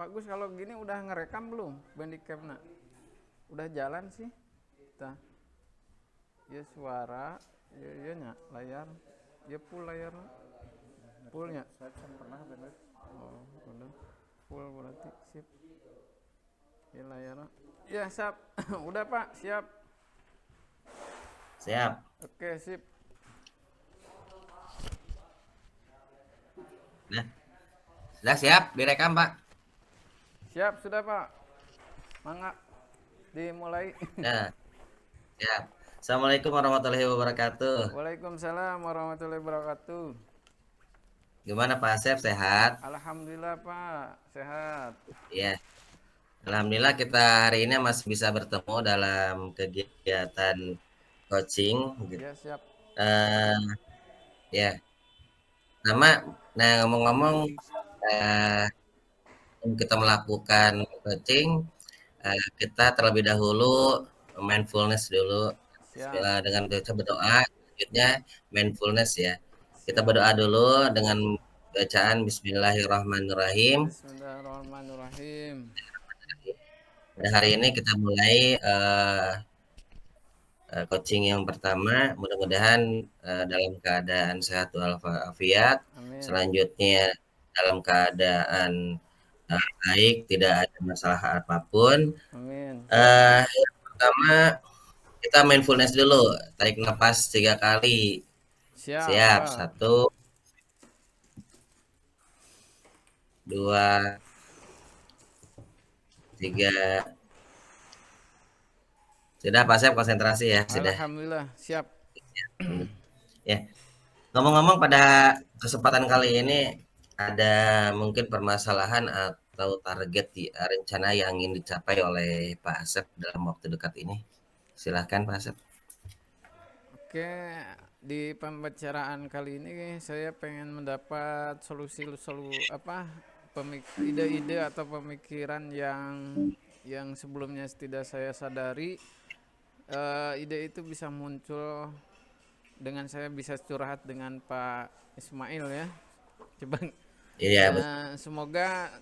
Pak Gus kalau gini udah ngerekam belum Bandicamnya? Udah jalan sih. Tah. Ya suara, ya iya nya layar. Ya full layar. Fullnya. Saya can pernah bener. Oh, udah. Full berarti sip. Ya layar. Ya, siap. Udah, Pak, siap. Siap. Oke, sip. Nah, sudah siap direkam, Pak. Siap sudah, Pak. Mangga dimulai. Nah, siap. Assalamualaikum warahmatullahi wabarakatuh. Waalaikumsalam warahmatullahi wabarakatuh. Gimana Pak Asep, sehat? Alhamdulillah, Pak, sehat. Ya, alhamdulillah kita hari ini masih bisa bertemu dalam kegiatan coaching. Gitu. Ya, siap. Ya, nah ngomong-ngomong, kita melakukan coaching, kita terlebih dahulu mindfulness dulu. Siap. Dengan kita berdoa, selanjutnya mindfulness ya. Kita Siap. berdoa dulu dengan bacaan Bismillahirrahmanirrahim. Bismillahirrahmanirrahim. Pada hari ini kita mulai coaching yang pertama. Mudah-mudahan dalam keadaan sehat walafiat. Amin. Selanjutnya dalam keadaan baik, tidak ada masalah apapun. Amin. Yang pertama kita mindfulness dulu. Tarik nafas 3 kali. Siap, Siap. Pak. 1, 2, 3. Sudah Pak Sep, konsentrasi ya, sudah. Alhamdulillah, siap. Ya. Ngomong-ngomong, pada kesempatan kali ini ada mungkin permasalahan atau target rencana yang ingin dicapai oleh Pak Asep dalam waktu dekat ini. Silahkan Pak Asep. Oke, di pembicaraan kali ini saya pengen mendapat ide-ide atau pemikiran yang sebelumnya tidak saya sadari. Ide itu bisa muncul dengan saya bisa curhat dengan Pak Ismail ya. Coba Iya, semoga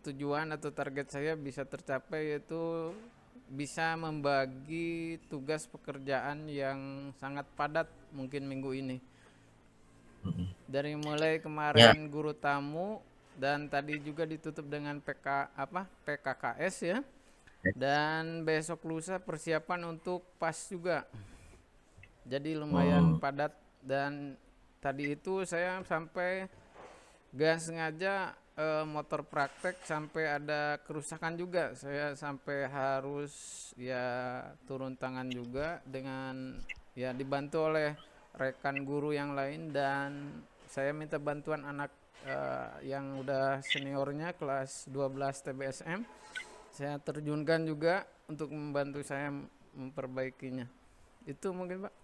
tujuan atau target saya bisa tercapai, yaitu bisa membagi tugas pekerjaan yang sangat padat mungkin minggu ini. Dari mulai ya. kemarin guru tamu dan tadi juga ditutup dengan PKKS ya. Dan besok lusa persiapan untuk PAS juga. Jadi lumayan padat, dan tadi itu saya sampai gak sengaja motor praktek sampai ada kerusakan juga. Saya sampai harus ya turun tangan juga, dengan ya dibantu oleh rekan guru yang lain, dan saya minta bantuan anak yang udah seniornya kelas 12 TBSM. Saya terjunkan juga untuk membantu saya memperbaikinya. Itu mungkin Pak.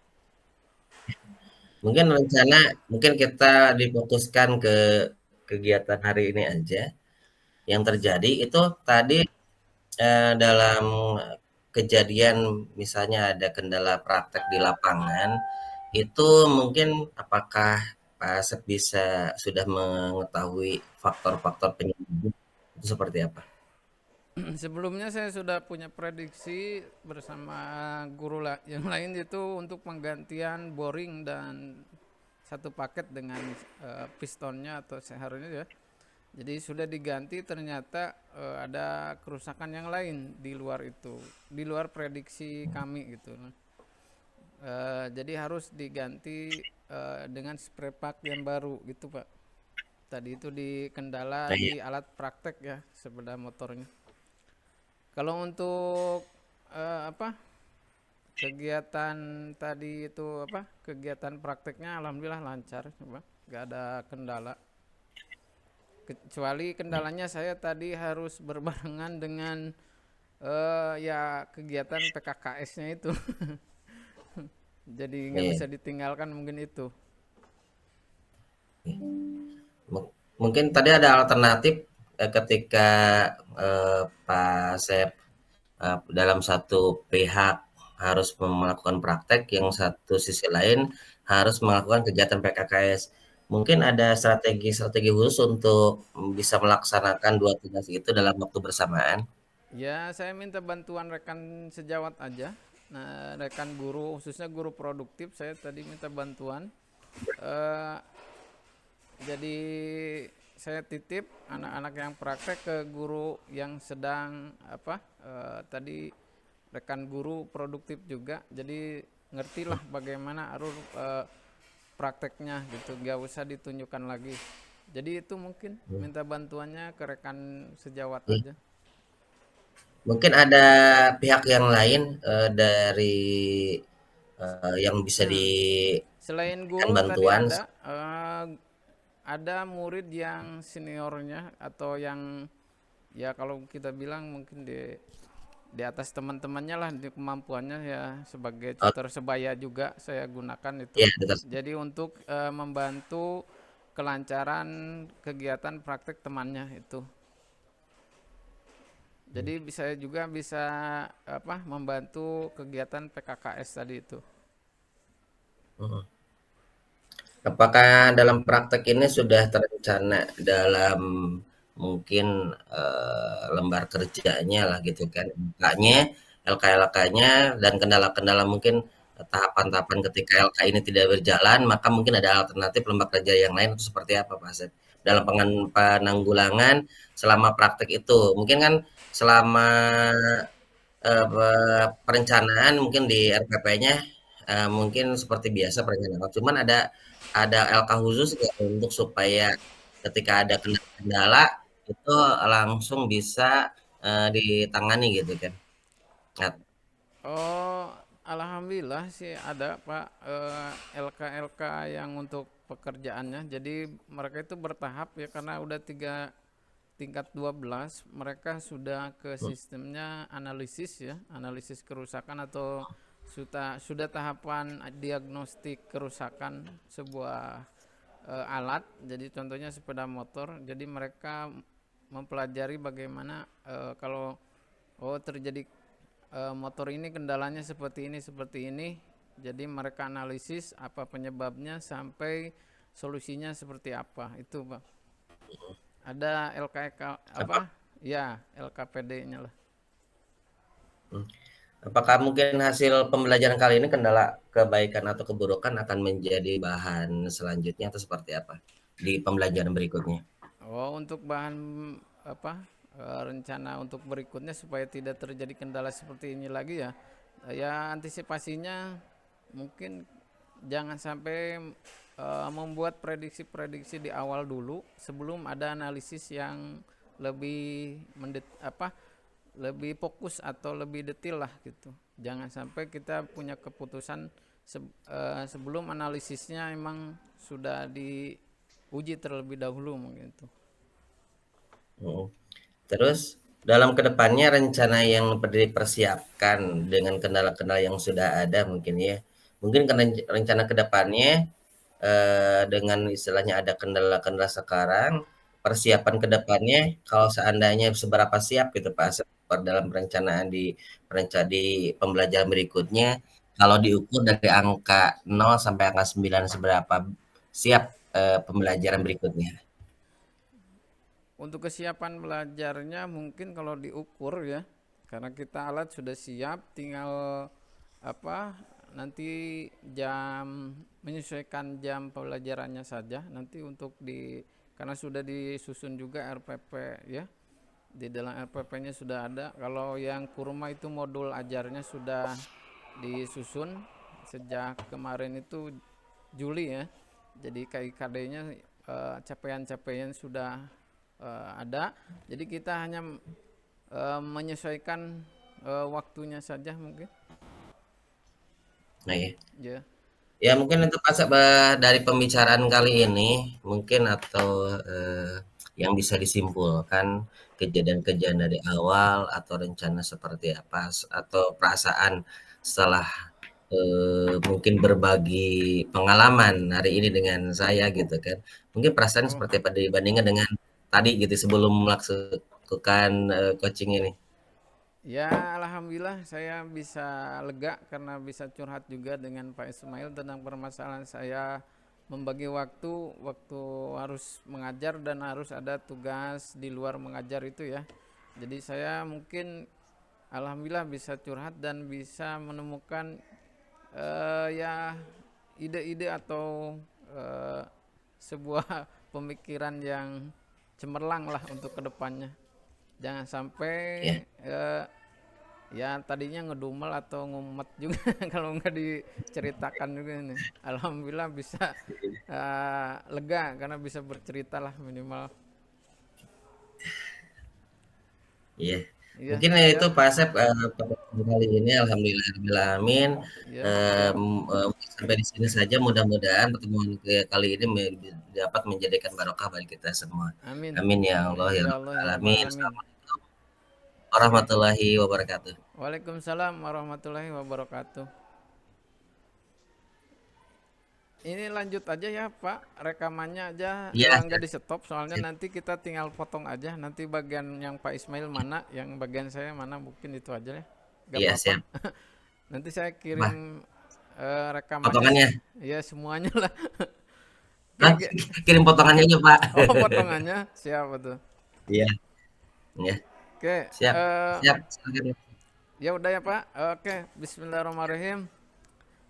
Mungkin mungkin kita difokuskan ke kegiatan hari ini aja. Yang terjadi itu tadi dalam kejadian misalnya ada kendala praktek di lapangan, itu mungkin apakah Pak Asep sudah mengetahui faktor-faktor penyebab itu seperti apa? Sebelumnya saya sudah punya prediksi bersama guru yang lain, itu untuk penggantian boring dan satu paket dengan pistonnya atau seharusnya ya. Jadi sudah diganti, ternyata ada kerusakan yang lain di luar itu, di luar prediksi kami gitu. Jadi harus diganti dengan spray pack yang baru gitu Pak. Tadi itu di kendala Nah, ya. di alat praktek ya, sepeda motornya. Kalau untuk kegiatan tadi itu kegiatan prakteknya alhamdulillah lancar, nggak ada kendala. Kecuali kendalanya saya tadi harus berbarengan dengan ya kegiatan PKKS-nya itu. Jadi nggak Iya. bisa ditinggalkan mungkin itu. Mungkin tadi ada alternatif ketika Pak Sep dalam satu pihak harus melakukan praktek, yang satu sisi lain harus melakukan kegiatan PKKS. mungkin ada strategi-strategi khusus untuk bisa melaksanakan 2 tugas itu dalam waktu bersamaan? Ya, saya minta bantuan rekan sejawat aja. Nah, rekan guru, khususnya guru produktif, saya tadi minta bantuan. Eh, jadi saya titip anak-anak yang praktek ke guru yang sedang tadi rekan guru produktif juga. Jadi ngertilah bagaimana alur prakteknya gitu, gak usah ditunjukkan lagi. Jadi itu mungkin Hmm, minta bantuannya ke rekan sejawat iya. aja. Mungkin ada pihak yang lain, dari, yang bisa Nah, selain diberikan guru tadi bantuan? ada murid yang seniornya atau yang ya kalau kita bilang mungkin di atas teman-temannya lah di kemampuannya ya sebagai Oh, tutor sebaya juga saya gunakan itu. iya, betul. Jadi untuk membantu kelancaran kegiatan praktek temannya itu. Jadi saya juga bisa membantu kegiatan PKKS tadi itu. Mhm. Apakah dalam praktek ini sudah terencana dalam mungkin, lembar kerjanya lah gitu kan, LK-LK-nya dan kendala-kendala mungkin, tahapan-tahapan ketika LK ini tidak berjalan, maka mungkin ada alternatif lembar kerja yang lain itu seperti apa Pak Asep? Dalam penanggulangan selama praktek itu. Mungkin kan selama, perencanaan mungkin di RPP-nya, mungkin seperti biasa perencanaan, cuman ada LK khusus nggak untuk supaya ketika ada kendala-kendala itu langsung bisa, ditangani gitu kan? Ngat Oh, alhamdulillah sih ada Pak LK-LK yang untuk pekerjaannya. Jadi mereka itu bertahap ya karena udah tingkat 12 mereka sudah ke mhm, sistemnya analisis ya, analisis kerusakan atau sudah tahapan diagnostik kerusakan sebuah alat. Jadi contohnya sepeda motor. Jadi mereka mempelajari bagaimana kalau terjadi motor ini kendalanya seperti ini. Jadi mereka analisis apa penyebabnya sampai solusinya seperti apa. Itu, Pak. Ada LKK apa Ya, LKPD-nya lah. mmm, apakah mungkin hasil pembelajaran kali ini kendala kebaikan atau keburukan akan menjadi bahan selanjutnya atau seperti apa di pembelajaran berikutnya? Oh, untuk bahan rencana untuk berikutnya supaya tidak terjadi kendala seperti ini lagi ya. Ya antisipasinya mungkin jangan sampai membuat prediksi-prediksi di awal dulu sebelum ada analisis yang lebih lebih fokus atau lebih detail lah gitu. Jangan sampai kita punya keputusan sebelum analisisnya emang sudah diuji terlebih dahulu mungkin itu. Mhm. Terus dalam kedepannya rencana yang dipersiapkan dengan kendala-kendala yang sudah ada mungkin ya, mungkin rencana kedepannya dengan istilahnya ada kendala-kendala sekarang, persiapan kedepannya kalau seandainya seberapa siap gitu Pak Asep dalam perencanaan di pembelajaran berikutnya, kalau diukur dari angka 0 sampai angka 9 seberapa siap, pembelajaran berikutnya? Untuk kesiapan belajarnya mungkin kalau diukur ya, karena kita alat sudah siap, tinggal apa nanti menyesuaikan jam pembelajarannya saja. Nanti karena sudah disusun juga RPP ya, di dalam RPP-nya sudah ada. Kalau yang kurma itu modul ajarnya sudah disusun sejak kemarin itu Juli ya. Jadi KIKD-nya capaian-capaian sudah ada. Jadi kita hanya menyesuaikan waktunya saja mungkin. Nah ya. Ya. Ya mungkin untuk Asep, dari pembicaraan kali ini mungkin atau, yang bisa disimpulkan kejadian-kejadian dari awal atau rencana seperti apa atau perasaan setelah, mungkin berbagi pengalaman hari ini dengan saya gitu kan. Mungkin perasaan Oh, seperti apa dibandingkan dengan tadi gitu sebelum melakukan, coaching ini? ya alhamdulillah saya bisa lega karena bisa curhat juga dengan Pak Ismail tentang permasalahan saya membagi waktu harus mengajar dan harus ada tugas di luar mengajar itu ya. Jadi saya mungkin alhamdulillah bisa curhat dan bisa menemukan ya ide-ide atau eh, sebuah pemikiran yang cemerlang lah untuk kedepannya. Jangan sampai Ya. eh, ya tadinya ngedumel atau ngumet juga kalau nggak diceritakan juga ini. Alhamdulillah bisa lega karena bisa bercerita lah minimal. Iya. Iya, Mungkin itu siap. Pak Asep, pada kali ini alhamdulillahirabbil alamin, Ya, siap. sampai di sini saja mudah-mudahan pertemuan kali ini dapat menjadikan barokah bagi kita semua. Amin. Amin ya Allah ya Insya rabbal Allah ya Rabbal alamin. Alamin. Assalamualaikum Oke. warahmatullahi wabarakatuh. Waalaikumsalam warahmatullahi wabarakatuh. Ini lanjut aja ya Pak, rekamannya aja Iya, nggak siap di stop soalnya siap. nanti kita tinggal potong aja. Nanti bagian yang Pak Ismail mana, yang bagian saya mana mungkin itu aja ya. Gak Iya, apa-apa. siap. Nanti saya Apa? kirim rekamannya Potongannya? ya semuanya lah. Oke, Hah? Kirim potongannya aja, Pak. oh potongannya siapa tuh? Iya, iya. Oke, Siap. Siap. Silakan. ya udah ya Pak. Oke, Bismillahirrahmanirrahim.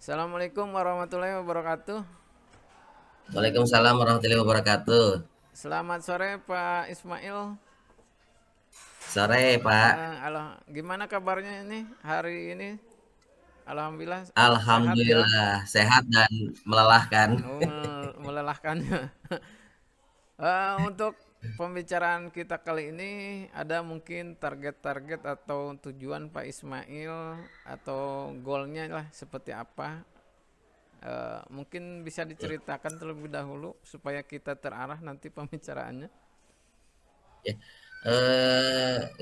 Assalamualaikum warahmatullahi wabarakatuh. Waalaikumsalam warahmatullahi wabarakatuh. Selamat sore Pak Ismail. Sore, Pak. Gimana kabarnya ini hari ini? Alhamdulillah sehat ya. Alhamdulillah sehat dan melelahkan. Oh, melelahkannya. Untuk pembicaraan kita kali ini ada mungkin target-target atau tujuan Pak Ismail atau goalnya lah seperti apa? Mungkin bisa diceritakan terlebih dahulu supaya kita terarah nanti pembicaraannya. Ya.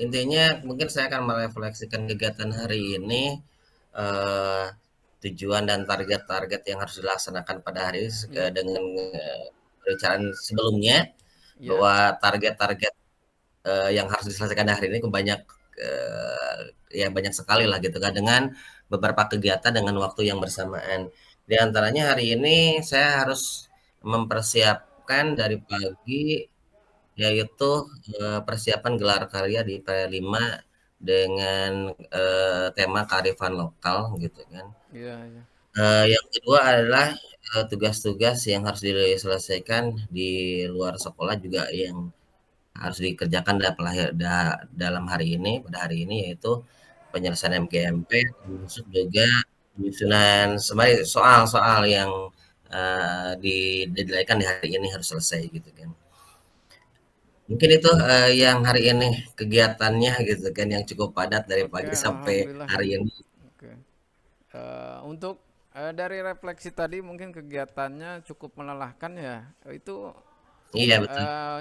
Intinya mungkin saya akan merefleksikan kegiatan hari ini, eh, tujuan dan target-target yang harus dilaksanakan pada hari ini Ya, dengan perencanaan sebelumnya ya, bahwa target-target yang harus diselesaikan hari ini banyak ya banyak sekali lah gitu kan dengan beberapa kegiatan dengan waktu yang bersamaan. Di antaranya hari ini saya harus mempersiapkan dari pagi yaitu persiapan gelar karya di P5 dengan tema kearifan lokal gitu kan. iya, iya. Yang kedua adalah tugas-tugas yang harus diselesaikan di luar sekolah juga yang harus dikerjakan dalam hari ini, pada hari ini yaitu penyelesaian MGMP, termasuk juga penyusunan soal-soal yang didedaikan di hari ini harus selesai gitu kan. Mungkin itu yang hari ini kegiatannya gitu kan yang cukup padat dari Oke, pagi sampai alhamdulillah ya. hari ini. Oke. Untuk dari refleksi tadi mungkin kegiatannya cukup melelahkan ya. Itu Iya betul. eh,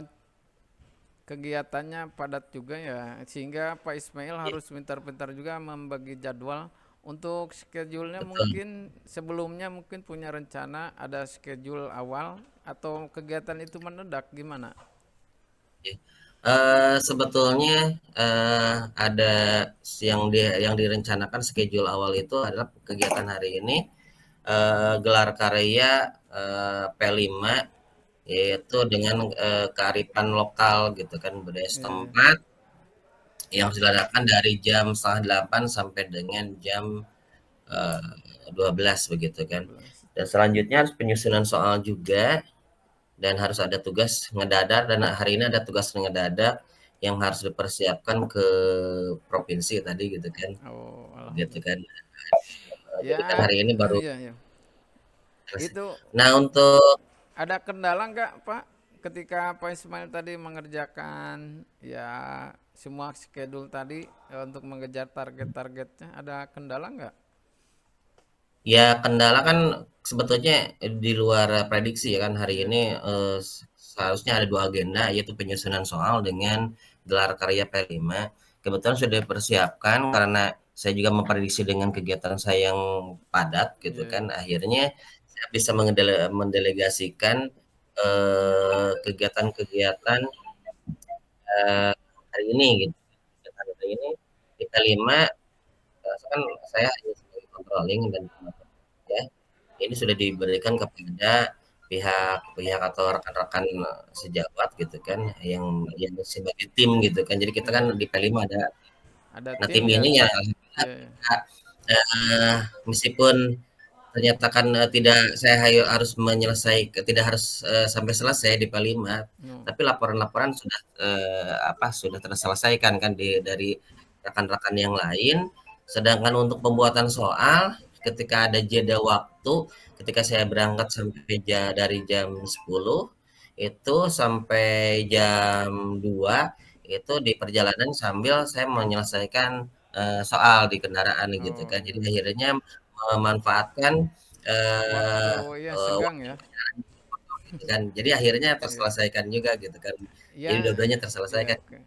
kegiatannya padat juga ya, sehingga Pak Ismail Iya, harus pintar-pintar juga membagi jadwal. Untuk schedule-nya betul. mungkin sebelumnya mungkin punya rencana ada schedule awal atau kegiatan itu mendadak gimana? Iya. Sebetulnya ada yang direncanakan schedule awal itu adalah kegiatan hari ini gelar karya P5 yaitu dengan kearifan lokal gitu kan budaya Iya, setempat yang diadakan dari jam setengah delapan sampai dengan jam 12 begitu kan. 12. Dan selanjutnya harus penyusunan soal juga dan harus ada tugas ngedadak dan hari ini ada tugas ngedadak yang harus dipersiapkan ke provinsi tadi gitu kan. Oh, Gitu alhamdulillah. kan. Jadi kan Ya, hari ini baru iya, iya. selesai. Itu Nah, untuk ada kendala nggak Pak ketika Pak Ismail tadi mengerjakan ya semua schedule tadi untuk mengejar target-targetnya ada kendala nggak? ya kendala kan sebetulnya di luar prediksi ya kan hari Iya, ini seharusnya ada dua agenda yaitu penyusunan soal dengan gelar karya P5. Kebetulan sudah dipersiapkan karena saya juga memprediksi dengan kegiatan saya yang padat gitu iya, kan. iya. Akhirnya saya bisa mendelegasikan kegiatan-kegiatan hari ini gitu. Kegiatan hari ini kita lima kan saya hanya sebagai controlling dan ya ini sudah diberikan kepada pihak atau rekan-rekan sejawat gitu kan, yang sebagai tim gitu kan. Jadi kita kan Iya. di P5 ada. Ada Nah, tim tim ya. ini ya alhamdulillah Iya, iya. bisa, meskipun ternyata kan, tidak saya harus tidak harus, sampai selesai di P5, No. tapi laporan-laporan sudah, sudah terselesaikan kan dari rekan-rekan yang lain. Sedangkan untuk pembuatan soal, ketika ada jeda waktu, ketika saya berangkat sampai dari jam 10 itu sampai jam 2 itu di perjalanan sambil saya menyelesaikan, soal di kendaraan gitu Oh kan. Jadi iya. akhirnya memanfaatkan, Waktu eee ya senggang waktu ya. gitu kan. Jadi akhirnya Iya. terselesaikan juga gitu kan. Jadi Ya, dua-duanya iya terselesaikan. oke.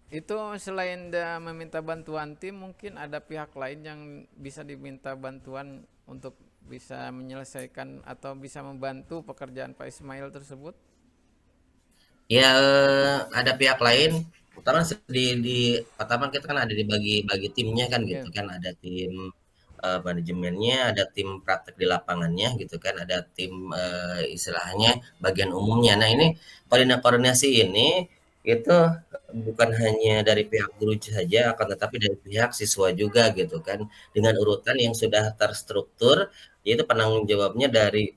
Itu selain meminta bantuan tim, mungkin ada pihak lain yang bisa diminta bantuan untuk bisa menyelesaikan atau bisa membantu pekerjaan Pak Ismail tersebut? Ya, ada pihak lain, pertama pertama kita kan ada dibagi-bagi timnya kan gitu Iya, kan, ada tim, manajemennya, ada tim praktek di lapangannya gitu kan, ada tim, istilahnya bagian umumnya. Nah ini koordinasi ini itu bukan hanya dari pihak guru saja, akan tetapi dari pihak siswa juga gitu kan, dengan urutan yang sudah terstruktur, yaitu penanggung jawabnya dari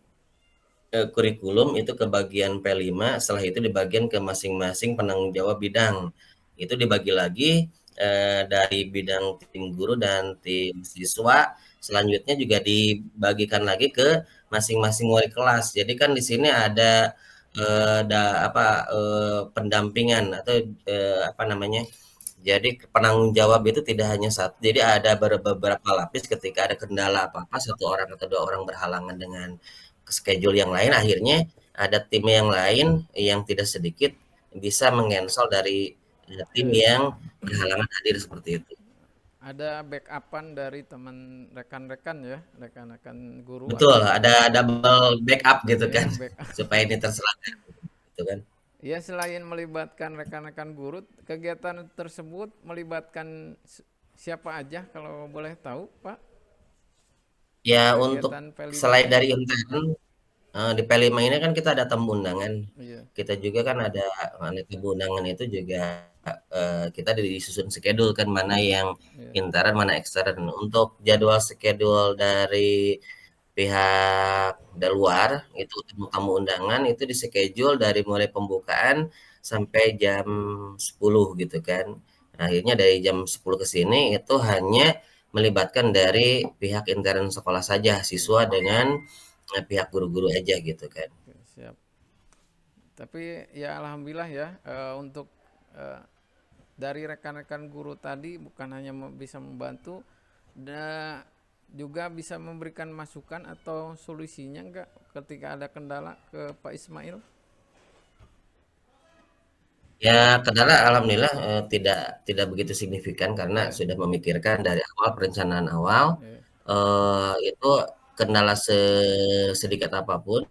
kurikulum itu ke bagian P5, setelah itu dibagian ke masing-masing penanggung jawab bidang. Itu dibagi lagi, dari bidang tim guru dan tim siswa, selanjutnya juga dibagikan lagi ke masing-masing wali kelas. Jadi kan di sini ada, pendampingan atau, apa namanya, jadi penanggung jawab itu tidak hanya satu, jadi ada beberapa lapis ketika ada kendala apa-apa, satu orang atau dua orang berhalangan dengan schedule yang lain, akhirnya ada tim yang lain yang tidak sedikit bisa mengcancel dari tim iya, yang iya. berhalangan hadir seperti itu. Ada backupan dari teman rekan-rekan ya, rekan-rekan guru Betul, atau ada double backup gitu kan, ya backup. supaya ini terselenggara gitu kan. Ya selain melibatkan rekan-rekan guru, kegiatan tersebut melibatkan siapa aja kalau boleh tahu, Pak? Ya untuk Kegiatan P5 selain ini? dari intern, di P5 ini kan kita ada tamu undangan. Iya, Kita juga kan ada tamu undangan itu juga, kita disusun schedule kan mana yang iya, intern, mana ekstern. Untuk jadwal schedule dari pihak luar, itu tamu undangan itu di-schedule dari mulai pembukaan sampai jam 10 gitu kan. Nah, akhirnya dari jam 10 ke sini itu hanya melibatkan dari pihak intern sekolah saja, iya. siswa dengan, pihak guru-guru aja gitu kan. Oke, siap. Tapi ya alhamdulillah ya untuk eh, dari rekan-rekan guru tadi bukan hanya bisa membantu, da, juga bisa memberikan masukan atau solusinya enggak ketika ada kendala ke Pak Ismail? Ya kendala alhamdulillah, tidak tidak begitu signifikan karena Ya, sudah memikirkan dari awal, perencanaan awal, ya. itu kendala sedikit apapun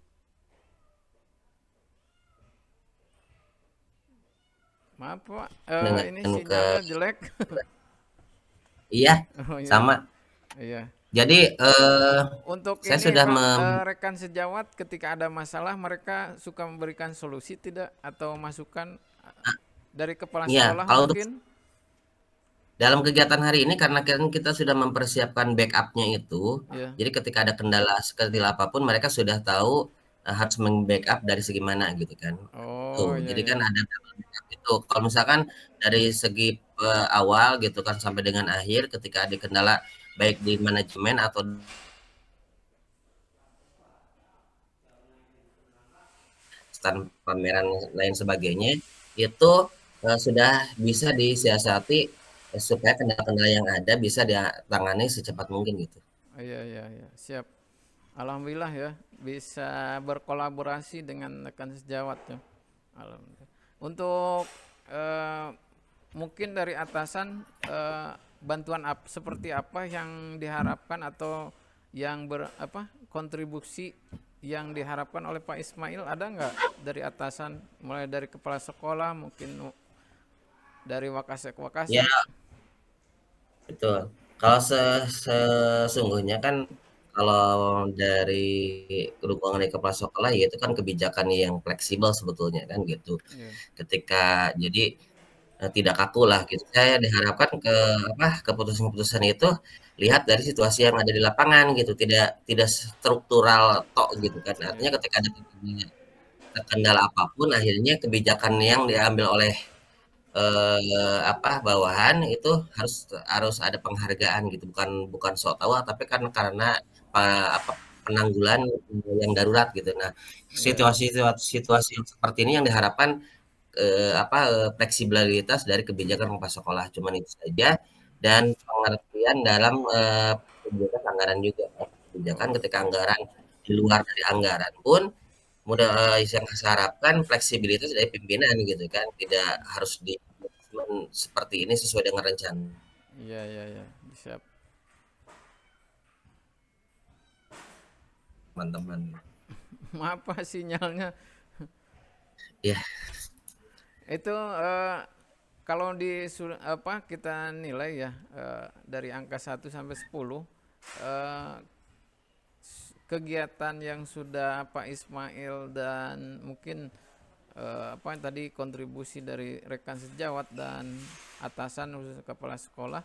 Maaf Pak, dengan ini ke sinyalnya jelek. iya, Oh iya, sama. iya. Jadi, Untuk saya ini sudah Pak, rekan sejawat ketika ada masalah mereka suka memberikan solusi tidak atau masukan dari kepala iya, sekolah kalau untuk mungkin? dalam kegiatan hari ini karena kan kita sudah mempersiapkan backupnya itu, Ya. jadi ketika ada kendala sekecil apapun mereka sudah tahu, harus meng-backup dari segi mana gitu kan. Tuh, Oh iya jadi kan ya. ada double backup itu. Kalau misalkan dari segi, awal gitu kan sampai dengan akhir ketika ada kendala baik di manajemen atau stand pameran lain sebagainya, itu, sudah bisa disiasati, supaya kendala-kendala yang ada bisa ditangani secepat mungkin gitu. Iya iya iya, siap. Alhamdulillah ya bisa berkolaborasi dengan rekan sejawat ya. Alhamdulillah. Untuk eh, mungkin dari atasan bantuan seperti apa yang diharapkan atau yang kontribusi yang diharapkan oleh Pak Ismail ada nggak dari atasan mulai dari kepala sekolah mungkin dari wakasek Ya, wakasek. betul. Kalau sesungguhnya kan kalau dari dukungan dari kepala sekolah, ya itu kan kebijakan yang fleksibel sebetulnya kan gitu. Iya, Ketika jadi, tidak kaku lah gitu. Saya diharapkan apa, keputusan-keputusan itu lihat dari situasi yang ada di lapangan gitu, tidak tidak struktural tok gitu kan. Artinya iya, ketika ada terkendala apapun, akhirnya kebijakan yang diambil oleh apa, bawahan itu harus harus ada penghargaan gitu, bukan bukan sok tahu, tapi kan karena, apa, penanggulan yang darurat gitu. Nah, iya, iya. situasi yang seperti ini yang diharapkan, apa, fleksibilitas dari kebijakan kepala sekolah, cuman itu saja, dan pengertian dalam, kebijakan anggaran juga kan. Kebijakan Oh, ketika anggaran di luar dari anggaran pun yang saya harapkan fleksibilitas dari pimpinan gitu kan, tidak harus di seperti ini sesuai dengan rencana iya, iya, iya. Siap. teman-teman. Maaf Pak, sinyalnya. Ya, Itu kalau apa kita nilai ya, dari angka 1 sampai 10, eh, kegiatan yang sudah Pak Ismail dan mungkin apa yang tadi kontribusi dari rekan sejawat dan atasan khusus kepala sekolah,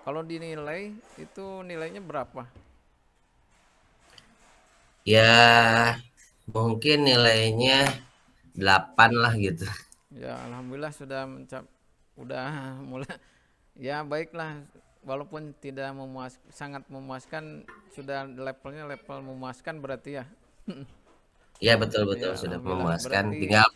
kalau dinilai itu nilainya berapa? ya mungkin nilainya 8 lah gitu. Ya alhamdulillah sudah udah mulai ya, baiklah, walaupun tidak sangat memuaskan, sudah levelnya level memuaskan berarti ya. Ya betul betul Ya sudah alhamdulillah memuaskan, berarti. tinggal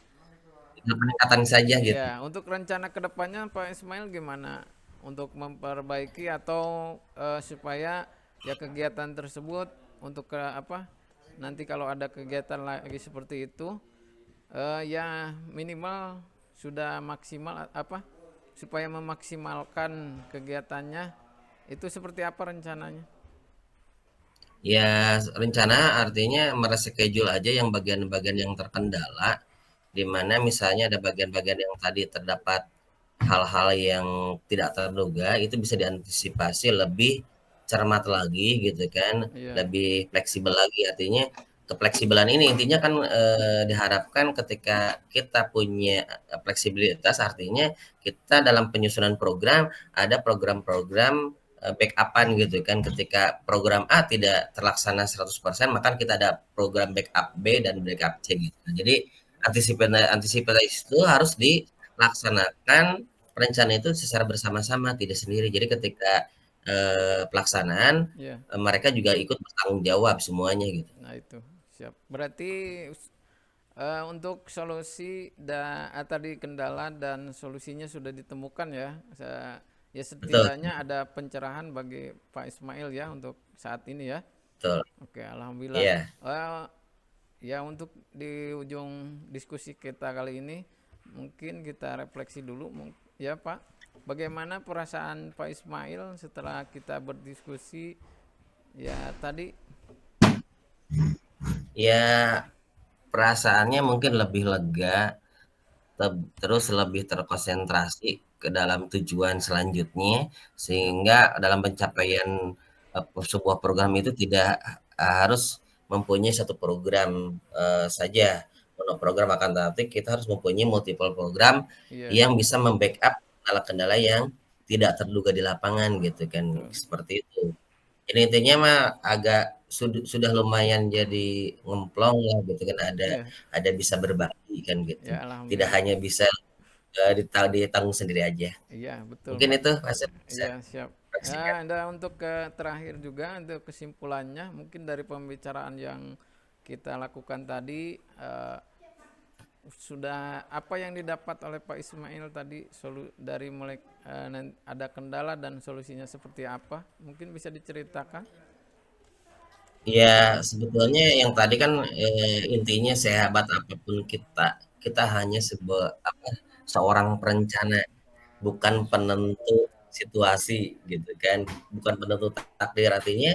tinggal peningkatan saja gitu. Ya, untuk rencana kedepannya Pak Ismail gimana untuk memperbaiki atau supaya ya kegiatan tersebut untuk ke apa, nanti kalau ada kegiatan lagi seperti itu, ya minimal sudah maksimal apa, supaya memaksimalkan kegiatannya itu seperti apa rencananya? Ya rencana artinya mereschedule aja yang bagian-bagian yang terkendala, di mana misalnya ada bagian-bagian yang tadi terdapat hal-hal yang tidak terduga, itu bisa diantisipasi lebih cermat lagi gitu kan, Iya, lebih fleksibel lagi. Artinya kefleksibelan ini intinya kan, diharapkan ketika kita punya, fleksibilitas, artinya kita dalam penyusunan program, ada program-program, backup-an gitu kan. Ketika program A tidak terlaksana 100%, maka kita ada program backup B dan backup C gitu. Nah, jadi antisipasi itu harus dilaksanakan perencanaan itu secara bersama-sama, tidak sendiri. Jadi ketika, pelaksanaan, iya. mereka juga ikut bertanggung jawab semuanya gitu. Nah, itu. Siap. Berarti untuk solusi tadi kendala dan solusinya sudah ditemukan ya. Ya Betul setidaknya ada pencerahan bagi Pak Ismail ya untuk saat ini ya. betul. Oke, alhamdulillah. Iya. Eh, ya untuk di ujung diskusi kita kali ini mungkin kita refleksi dulu ya Pak. Bagaimana perasaan Pak Ismail setelah kita berdiskusi ya tadi? Ya perasaannya mungkin lebih lega, terus lebih terkonsentrasi ke dalam tujuan selanjutnya, Siap. sehingga dalam pencapaian, sebuah program itu tidak harus mempunyai satu program, saja, monoprogram, akan tetapi kita harus mempunyai multiple program Iya, yang bisa membackup kendala-kendala yang tidak terduga di lapangan gitu kan, betul. seperti itu. Jadi intinya mah agak sudah lumayan jadi ngemplong lah gitu kan, Iya, ada bisa berbagi kan gitu. ya Tidak alhamdulillah. hanya bisa, ditanggung sendiri aja. Iya, betul Mungkin Pak. itu Mas yang bisa Iya, siap. saksikan. Ya, ada untuk terakhir juga untuk kesimpulannya, mungkin dari pembicaraan yang kita lakukan tadi, sudah apa yang didapat oleh Pak Ismail tadi, dari mulai ada kendala dan solusinya seperti apa? Mungkin bisa diceritakan? Ya sebetulnya yang tadi kan, intinya sehebat apapun kita, kita hanya apa, seorang perencana, bukan penentu situasi gitu kan, bukan penentu takdir. Artinya,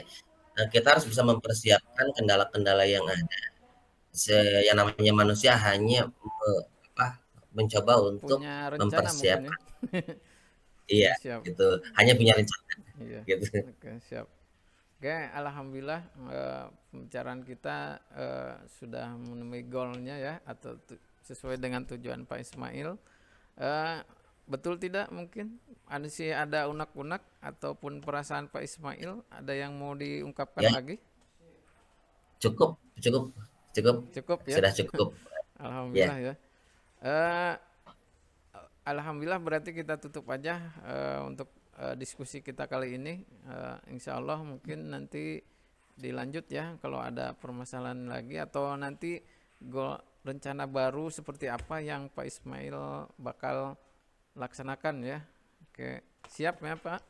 kita harus bisa mempersiapkan kendala-kendala yang ada. Yang namanya manusia hanya apa, mencoba untuk Punya rencana mungkin ya? mempersiapkan, iya, Ya, siap. gitu, hanya punya rencana, Iya. gitu. Oke, siap. Oke, alhamdulillah pembicaraan kita sudah menemui goalnya ya, atau sesuai dengan tujuan Pak Ismail. Eh, Betul tidak mungkin ada unek-unek ataupun perasaan Pak Ismail, ada yang mau diungkapkan Ya, lagi? cukup, cukup, cukup, Cukup ya, sudah cukup. Ya, alhamdulillah ya. Eh, Alhamdulillah berarti kita tutup aja untuk diskusi kita kali ini. Insya Allah mungkin nanti dilanjut ya kalau ada permasalahan lagi, atau nanti rencana baru seperti apa yang Pak Ismail bakal laksanakan ya. Oke, siap ya Pak?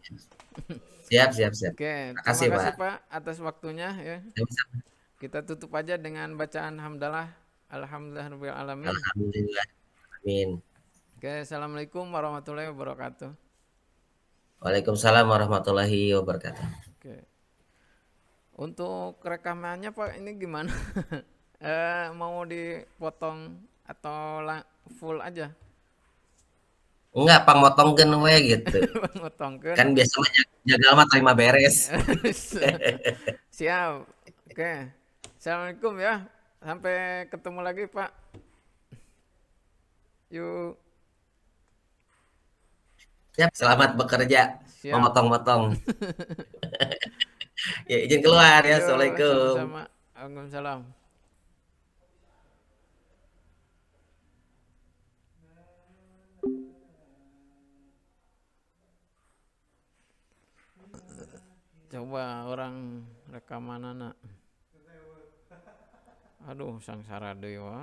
siap, siap, siap. Oke, terima Makasih, Pak. kasih Pak atas waktunya ya. Sama-sama. Kita tutup aja dengan bacaan hamdalah. Alhamdulillahirabbil alamin. Alhamdulillah. Amin. Oke, assalamualaikum warahmatullahi wabarakatuh. Waalaikumsalam warahmatullahi wabarakatuh. Oke. Untuk rekamannya Pak ini gimana? Mau dipotong atau full aja? Enggak, pangmotongkeun we gitu. Potongkan. Kan biasa mah jagal mah terima beres. Siap. Oke. Assalamualaikum ya. Sampai ketemu lagi Pak. Yuk. Siap, selamat bekerja, Siap. memotong-motong. Ya, izin keluar ya. Yuk, Assalamualaikum. sama-sama. Waalaikumsalam. Coba orang rekaman anak. Aduh, sangsara dewa.